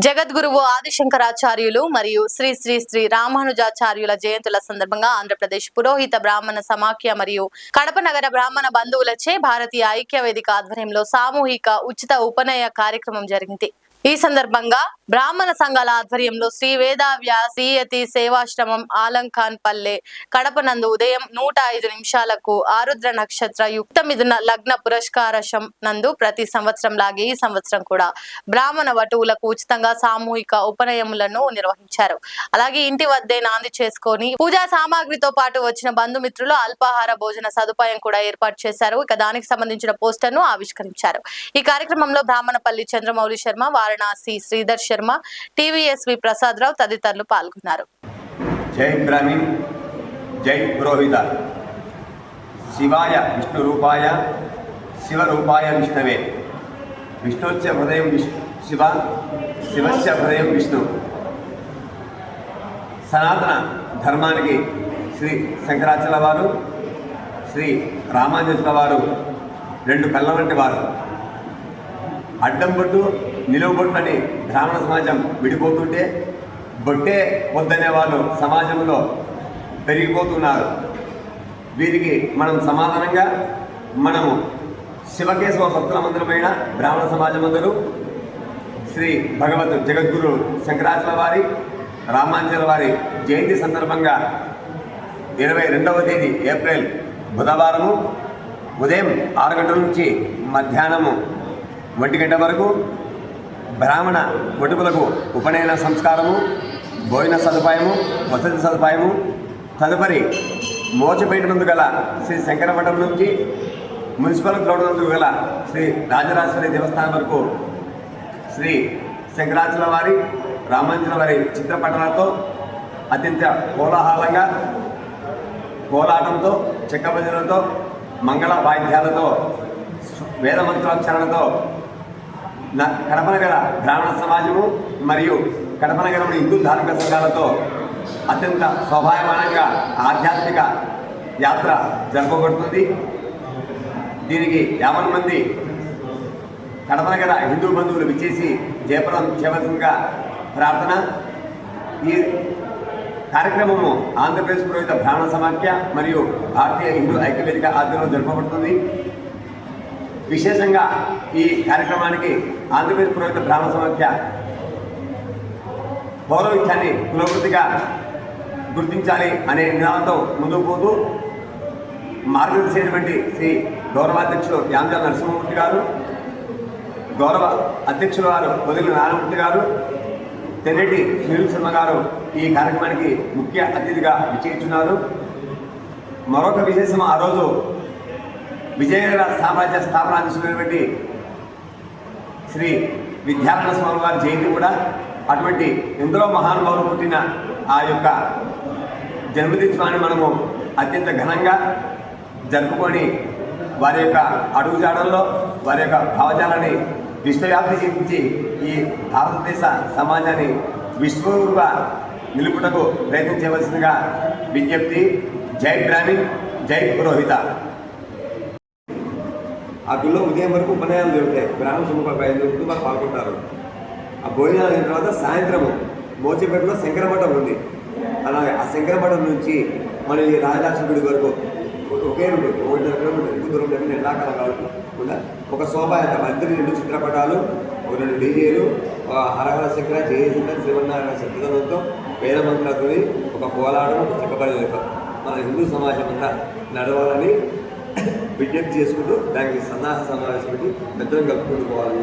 జగద్గురువు ఆదిశంకరాచార్యులు మరియు శ్రీ శ్రీ శ్రీ రామానుజాచార్యుల జయంతుల సందర్భంగా ఆంధ్రప్రదేశ్ పురోహిత బ్రాహ్మణ సమాఖ్య మరియు కడప నగర బ్రాహ్మణ బంధువులచే భారతీయ ఐక్య వేదిక ఆధ్వర్యంలో సామూహిక ఉచిత ఉపనయన కార్యక్రమం జరిగింది. ఈ సందర్భంగా బ్రాహ్మణ సంఘాల ఆధ్వర్యంలో శ్రీ వేదవ్యాసీయతి సేవాశ్రమం ఆలంఖాన్ పల్లె కడప నందు ఉదయం 105 నిమిషాలకు ఆరుద్ర నక్షత్ర యుక్త మిథున లగ్న పురస్కారశం నందు ప్రతి సంవత్సరం లాగే ఈ సంవత్సరం కూడా బ్రాహ్మణ వటువులకు ఉచితంగా సామూహిక ఉపనయములను నిర్వహించారు. అలాగే ఇంటి వద్దే నాంది చేసుకొని పూజా సామాగ్రితో పాటు వచ్చిన బంధుమిత్రులు అల్పాహార భోజన సదుపాయం కూడా ఏర్పాటు చేశారు. ఇక దానికి సంబంధించిన పోస్టర్ ను ఆవిష్కరించారు. ఈ కార్యక్రమంలో బ్రాహ్మణపల్లి చంద్రమౌళి శర్మ, వారణాసి శ్రీధర్ శర్మ, టీవీఎస్వి ప్రసాద్ రావు తదితరులు పాల్గొన్నారు. జై బ్రాహ్మణ్, జై పురోహిత. శివాయ విష్ణు రూపాయ శివ రూపాయ విష్ణవే. విష్ణుస్య హృదయం శివ, శివస్య హృదయం విష్ణు. సనాతన ధర్మానికి శ్రీ శంకరాచార్యుల వారు, శ్రీ రామానుజుల వారు రెండు కళ్ళ వంటి వారు. అడ్డం బొట్టు నిలువు బొట్టు అని బ్రాహ్మణ సమాజం విడిపోతుంటే బొట్టే వద్దనే వాళ్ళు సమాజంలో పెరిగిపోతున్నారు. వీరికి మనం సమాధానంగా మనము శివకేశవ భక్తుల మందిరమైన బ్రాహ్మణ సమాజం అందరూ శ్రీ భగవత్ జగద్గురు శంకరాచార్యుల వారి, రామానుజుల వారి జయంతి సందర్భంగా 22వ తేదీ ఏప్రిల్ బుధవారము ఉదయం 6 గంటల నుంచి మధ్యాహ్నము 1 గంట వరకు బ్రాహ్మణ వటుకులకు ఉపనయన సంస్కారము, భోజన సదుపాయము, వసతి సదుపాయము, తదుపరి మోచపేట నందు గల శ్రీ శంకరమఠం నుంచి మున్సిపల్ గ్రౌండ్ నందు గల శ్రీ రాజరాజేశ్వరి దేవస్థానం వరకు శ్రీ శంకరాచార్యుల వారి, రామానుజుల వారి చిత్రపటాలతో అత్యంత కోలాహలంగా కోలాటంతో, చెక్క భజనలతో, మంగళ వాయిద్యాలతో, వేదమంత్రోచ్చారణతో కడప నగర బ్రాహ్మణ సమాజము మరియు కడప నగరంలో హిందూ ధార్మిక సంఘాలతో అత్యంత శోభాయమానంగా ఆధ్యాత్మిక యాత్ర జరపబడుతుంది. దీనికి 50 మంది కడప నగర హిందూ బంధువులు విచ్చేసి జయప్రదం చేయవలసిందిగా ప్రార్థన. ఈ కార్యక్రమము ఆంధ్రప్రదేశ్ పురోహిత బ్రాహ్మణ సమాఖ్య మరియు భారతీయ హిందూ ఐక్య వేదిక ఆధ్వర్యంలో జరపబడుతుంది. విశేషంగా ఈ కార్యక్రమానికి ఆంధ్రప్రదేశ్ పురోహిత బ్రాహ్మణ సమాఖ్య పౌరవిత్యాన్ని కులవృత్తిగా గుర్తించాలి అనే నినాదంతో ముందుకు పోతూ మార్గదర్శించినటువంటి శ్రీ గౌరవాధ్యక్షులు యామజాల నరసింహమూర్తి గారు, గౌరవ అధ్యక్షుల వారు పొదిలి నారాయణమూర్తి గారు, తెన్నెటి సునీల్ శర్మ గారు ఈ కార్యక్రమానికి ముఖ్య అతిథిగా విచ్చేస్తున్నారు. మరొక విశేషం, ఆ రోజు విజయనగర సామ్రాజ్య స్థాపన తీసుకున్నటువంటి శ్రీ విద్యారణ్య స్వామి వారి జయంతి కూడా. అటువంటి ఎందరో మహానుభావులు పుట్టిన ఆ యొక్క జన్మదినోత్సవాన్ని మనము అత్యంత ఘనంగా జరుపుకొని వారి యొక్క అడుగుజాడల్లో వారి యొక్క భావజాలాన్ని విశ్వవ్యాప్తి చెందించి ఈ భారతదేశ సమాజాన్ని విశ్వరూపంగా నిలుపుటకు ప్రయత్నం చేయవలసిందిగా విజ్ఞప్తి. జై బ్రాహ్మణ్, జై పురోహిత. ఆ గుళ్ళో ఉదయం వరకు ఉపనయనాలు జరుగుతాయి. బ్రాహ్మణ సమూహ 5 కుటుంబాలు పాల్గొంటారు. ఆ భోజనాలు అయిన తర్వాత సాయంత్రము మోచేపేటలో శంకరమఠం ఉంది. అలాగే ఆ శంకరమఠం నుంచి మన ఈ రాజరాజేశ్వరి గుడి వరకు ఒకే రూట్ 1.5 కిలోమీటర్ ఎక్కువ దూరం లేకుండా ఎండాకాలం కాకుండా ఒక శోభాయాత్ర, 2 చిత్రపటాలు, 2 డీజేలు, హరహర శంకర, జయశంకర, శ్రీమన్నారాయణ శబ్దంతో వేదమంత్రాలతో ఒక కోలాటం, చెక్కబడి మన హిందూ సమాజం అంతా నడవాలని విజ్ఞప్తి చేసుకుంటూ దానికి సన్నాహ సమావేశం పెట్టి పెద్దలు కలుపుకుంటూ పోవాలని